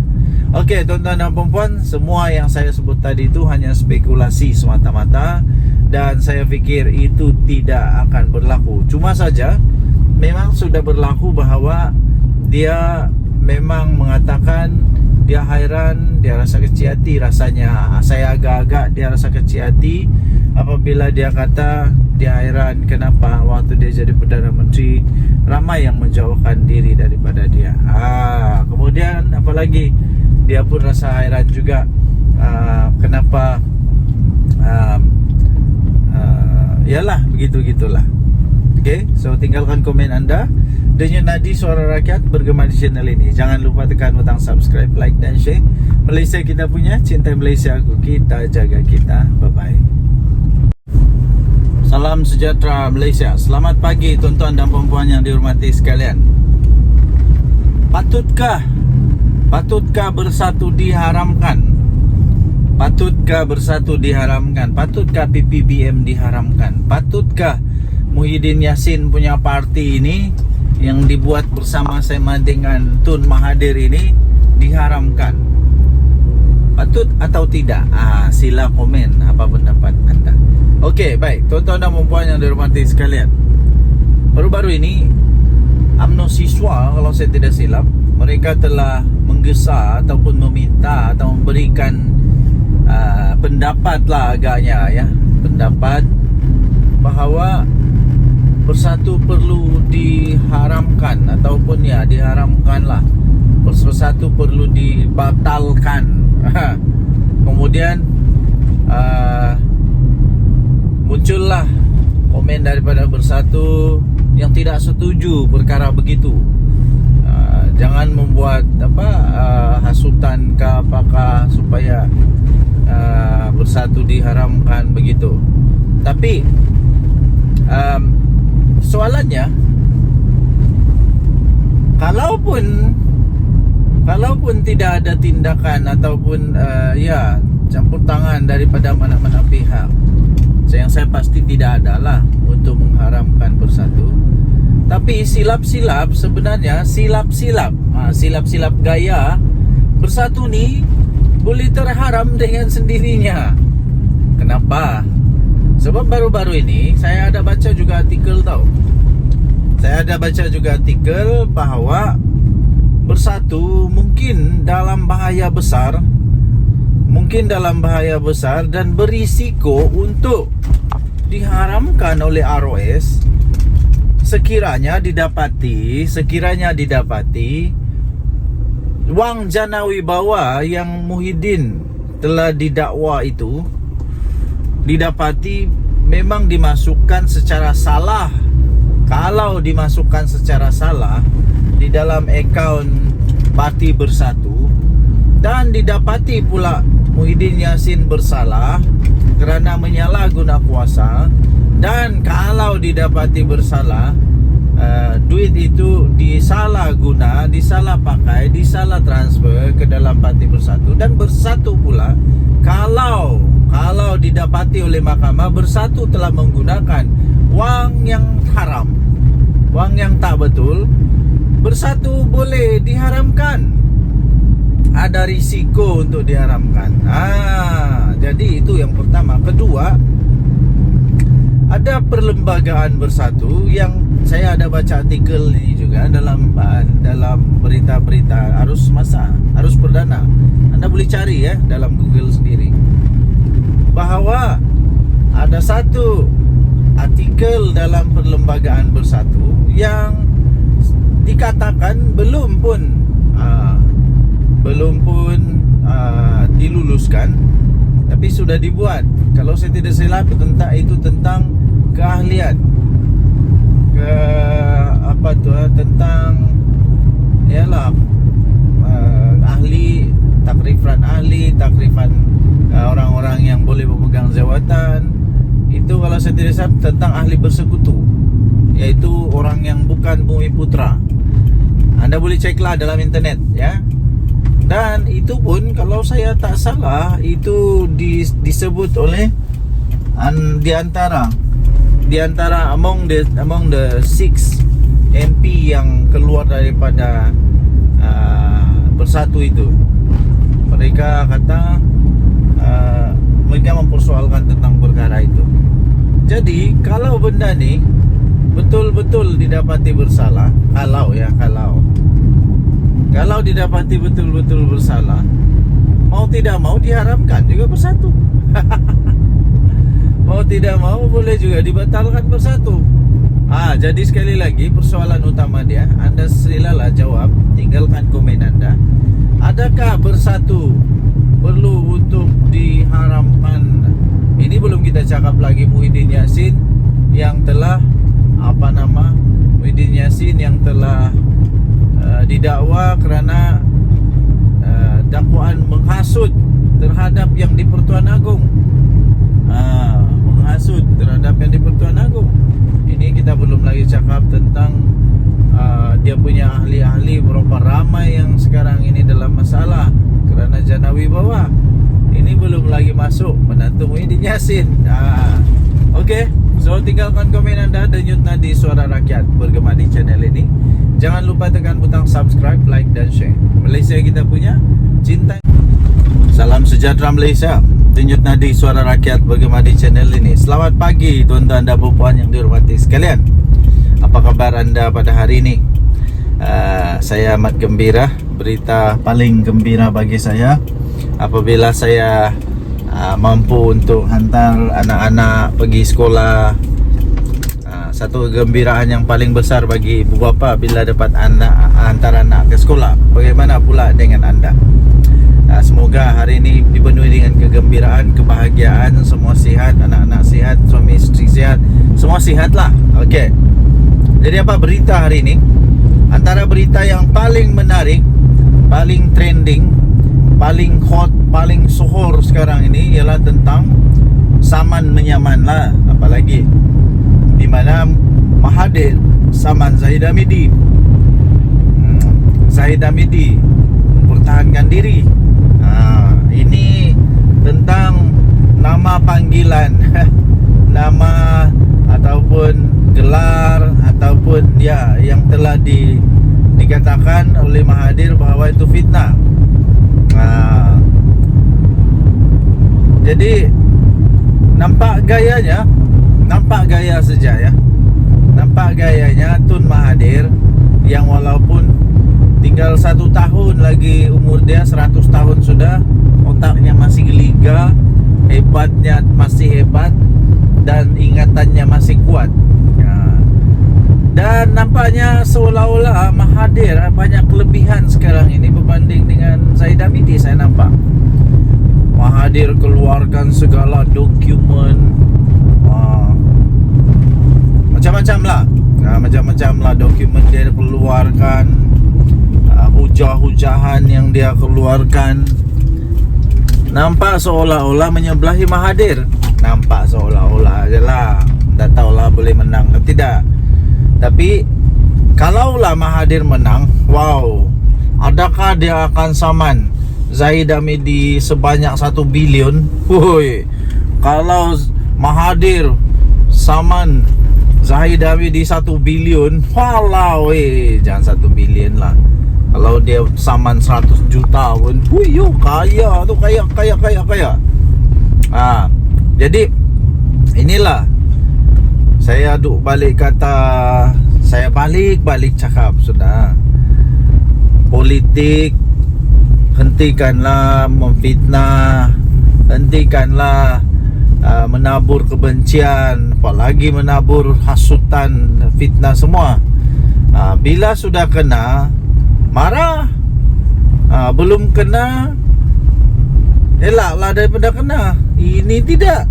Okey, tuan-tuan dan puan-puan, semua yang saya sebut tadi itu hanya spekulasi semata-mata, dan saya fikir itu tidak akan berlaku. Cuma saja memang sudah berlaku bahawa dia memang mengatakan dia hairan, dia rasa kecil hati rasanya. Saya agak-agak dia rasa kecil hati apabila dia kata dia hairan kenapa waktu dia jadi Perdana Menteri ramai yang menjauhkan diri daripada dia. Kemudian apalagi dia pun rasa hairan juga kenapa yalah begitu-gitulah. Okay, so tinggalkan komen anda. Denyut nadi suara rakyat bergema di channel ini. Jangan lupa tekan butang subscribe, like dan share. Malaysia kita punya, cinta Malaysia aku, kita jaga kita. Bye-bye. Salam sejahtera Malaysia. Selamat pagi tuan-tuan dan puan-puan yang dihormati sekalian. Patutkah bersatu diharamkan? Patutkah bersatu diharamkan? Patutkah PPBM diharamkan? Patutkah Muhyiddin Yassin punya parti ini yang dibuat bersama-sama dengan Tun Mahathir ini diharamkan? Patut atau tidak? Sila komen apa pendapat anda. Okey, baik tuan-tuan dan puan yang dihormati sekalian. Baru-baru ini UMNO siswa, kalau saya tidak silap, mereka telah menggesa ataupun meminta atau memberikan pendapat lah agaknya ya, pendapat bahawa bersatu perlu diharamkan ataupun ya diharamkan lah, bersatu perlu dibatalkan. Kemudian muncullah komen daripada bersatu yang tidak setuju perkara begitu. Jangan membuat hasutan ke apakah supaya bersatu diharamkan begitu. Tapi soalannya, kalaupun tidak ada tindakan ataupun campur tangan daripada mana-mana pihak, yang saya pasti tidak adalah untuk mengharamkan bersatu. Tapi silap-silap sebenarnya, silap-silap gaya bersatu ni boleh terharam dengan sendirinya. Kenapa? Sebab baru-baru ini saya ada baca juga artikel tau. Saya ada baca juga artikel bahawa bersatu mungkin dalam bahaya besar, dan berisiko untuk diharamkan oleh ROS sekiranya didapati wang jana wibawa yang Muhyiddin telah didakwa itu didapati memang dimasukkan secara salah. Kalau dimasukkan secara salah di dalam akaun Parti Bersatu dan didapati pula Muhyiddin Yassin bersalah kerana menyalahguna kuasa, dan kalau didapati bersalah duit itu disalahguna, disalah pakai, disalah transfer ke dalam Parti Bersatu, dan bersatu pula kalau didapati oleh mahkamah bersatu telah menggunakan wang yang haram, wang yang tak betul, bersatu boleh diharamkan. Ada risiko untuk diharamkan. Jadi itu yang pertama. Kedua, ada perlembagaan bersatu yang saya ada baca artikel ini juga dalam berita-berita arus masa, arus perdana. Anda boleh cari ya dalam Google sendiri, bahawa ada satu artikel dalam perlembagaan bersatu yang dikatakan belum pun diluluskan, tapi sudah dibuat. Kalau saya tidak silap tentang keahlian tentang takrifan orang-orang yang boleh memegang jawatan. Itu kalau saya tidak salah tentang ahli bersekutu, yaitu orang yang bukan Bumi Putra. Anda boleh ceklah dalam internet ya. Dan itu pun kalau saya tak salah itu disebut oleh di antara among the 6 MP yang keluar daripada bersatu itu. Mereka kata mereka mempersoalkan tentang perkara itu. Jadi kalau benda ni betul-betul didapati bersalah, kalau Kalau didapati betul-betul bersalah, mau tidak mau diharamkan juga bersatu. Mau tidak mau boleh juga dibatalkan bersatu. Jadi sekali lagi persoalan utama dia, Anda silalah jawab, tinggalkan komen Anda. Adakah bersatu perlu untuk diharamkan? Ini belum kita cakap lagi Muhyiddin Yassin yang telah Muhyiddin Yassin yang telah didakwa kerana dakwaan menghasut terhadap yang di Pertuan Agong. Menghasut terhadap yang di Pertuan Agong. Ini kita belum lagi cakap tentang dia punya ahli-ahli, berapa ramai yang sekarang ini dalam masalah kerana jana wibawa. Ini belum lagi masuk menantu Muhyiddin Yassin. Okey, so tinggalkan komen anda, denyut nadi suara rakyat bergema di channel ini. Jangan lupa tekan butang subscribe, like dan share. Malaysia kita punya, cinta. Salam sejahtera Malaysia. Denyut nadi suara rakyat bergema di channel ini. Selamat pagi tuan-tuan dan puan yang dihormati sekalian. Apa kabar anda pada hari ini? Saya amat gembira. Berita paling gembira bagi saya apabila saya mampu untuk hantar anak-anak pergi sekolah. Satu kegembiraan yang paling besar bagi ibu bapa bila dapat hantar anak ke sekolah. Bagaimana pula dengan anda? Semoga hari ini dipenuhi dengan kegembiraan, kebahagiaan, semua sihat, anak-anak sihat, suami isteri sihat, semua sihatlah. Okey. Jadi apa berita hari ini? Antara berita yang paling menarik, paling trending, paling hot, paling sohor sekarang ini ialah tentang saman menyaman lah. Apalagi di mana Mahathir saman Zahid Hamidi. Zahid Hamidi mempertahankan diri. Ini tentang nama panggilan nama ataupun gelar ataupun yang telah dikatakan oleh Mahathir bahawa itu fitnah. Jadi nampak gaya saja ya. Nampak gayanya Tun Mahathir yang walaupun tinggal 1 tahun lagi umur dia, 100 tahun sudah, otaknya masih geliga, hebatnya masih hebat, dan ingatannya masih kuat. Dan nampaknya seolah-olah Mahathir banyak kelebihan sekarang ini berbanding dengan Zahid Hamidi. Saya nampak Mahathir keluarkan segala dokumen, macam-macam lah, macam-macam lah dokumen dia keluarkan, hujah-hujahan yang dia keluarkan. Nampak seolah-olah menyebelahi Mahathir. Nampak seolah-olah je lah. Tak tahulah boleh menang atau tidak. Tapi kalaulah Mahathir menang, wow, adakah dia akan saman Zahid Hamidi sebanyak 1 bilion? Woi, kalau Mahathir saman Zahid Hamidi 1 bilion, walau jangan 1 bilion lah. Kalau dia saman 100 juta pun, yo kaya tu, kaya. Jadi inilah saya duk balik kata, saya balik cakap sudah. Politik, hentikanlah memfitnah, hentikanlah menabur kebencian, apalagi menabur hasutan, fitnah semua. Bila sudah kena, marah. Belum kena, elaklah daripada kena. Ini tidak.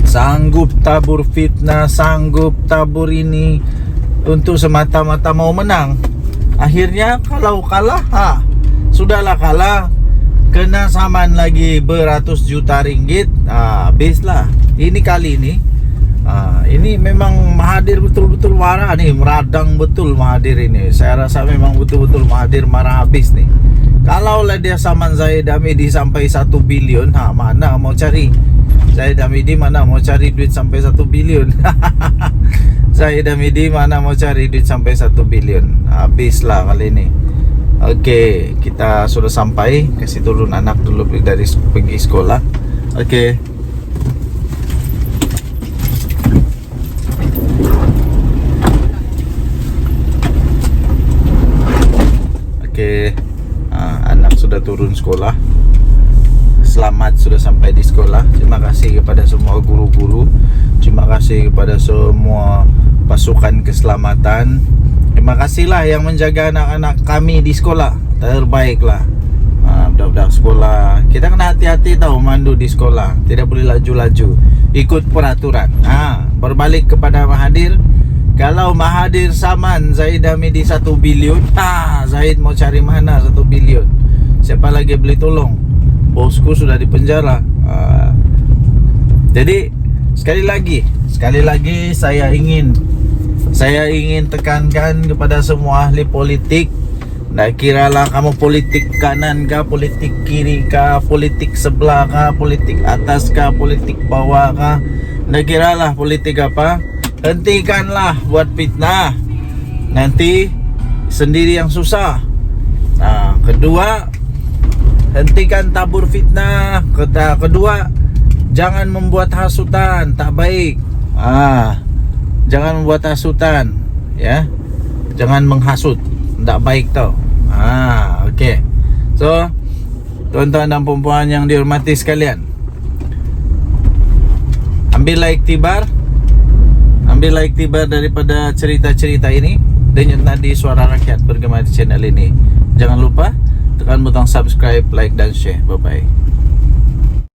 Sanggup tabur fitnah, sanggup tabur ini untuk semata-mata mau menang. Akhirnya kalau kalah, sudahlah kalah, kena saman lagi beratus juta ringgit. Habislah. Ini kali ini ini memang Mahathir betul-betul marah nih, meradang betul Mahathir ini. Saya rasa memang betul-betul Mahathir marah habis nih. Kalaulah dia saman Zahid Hamidi sampai 1 bilion, mana mau cari Zahid Hamidi, mana mau cari duit sampai 1 bilion. Zahid Hamidi mana mau cari duit sampai 1 bilion. Habislah kali ini. Okey, kita sudah sampai. Kasih turun anak dulu dari pergi sekolah. Okey. sudah turun sekolah. Selamat sudah sampai di sekolah. Terima kasih kepada semua guru-guru. Terima kasih kepada semua pasukan keselamatan. Terima kasihlah yang menjaga anak-anak kami di sekolah. Terbaiklah. Budak-budak sekolah, kita kena hati-hati tahu mandu di sekolah. Tidak boleh laju-laju, ikut peraturan. Berbalik kepada Mahathir. Kalau Mahathir saman Zahid Hamidi 1 bilion, Zahid mau cari mana 1 bilion? Siapa lagi beli tolong? Bosku sudah di penjara. Jadi sekali lagi saya ingin tekankan kepada semua ahli politik. Tak kiralah kamu politik kanan kah, politik kiri kah, politik sebelah kah, politik atas kah, politik bawah kah, tak kiralah politik apa. Hentikanlah buat fitnah, nanti sendiri yang susah. Kedua, hentikan tabur fitnah. Kedua, jangan membuat hasutan, tak baik. Jangan membuat hasutan, ya. Jangan menghasut, tak baik tau. Okey. So, tuan-tuan dan puan-puan yang dihormati sekalian, ambillah iktibar daripada cerita-cerita ini. Denyut nadi suara rakyat bergema di channel ini. Jangan lupa tekan butang subscribe, like dan share. Bye bye.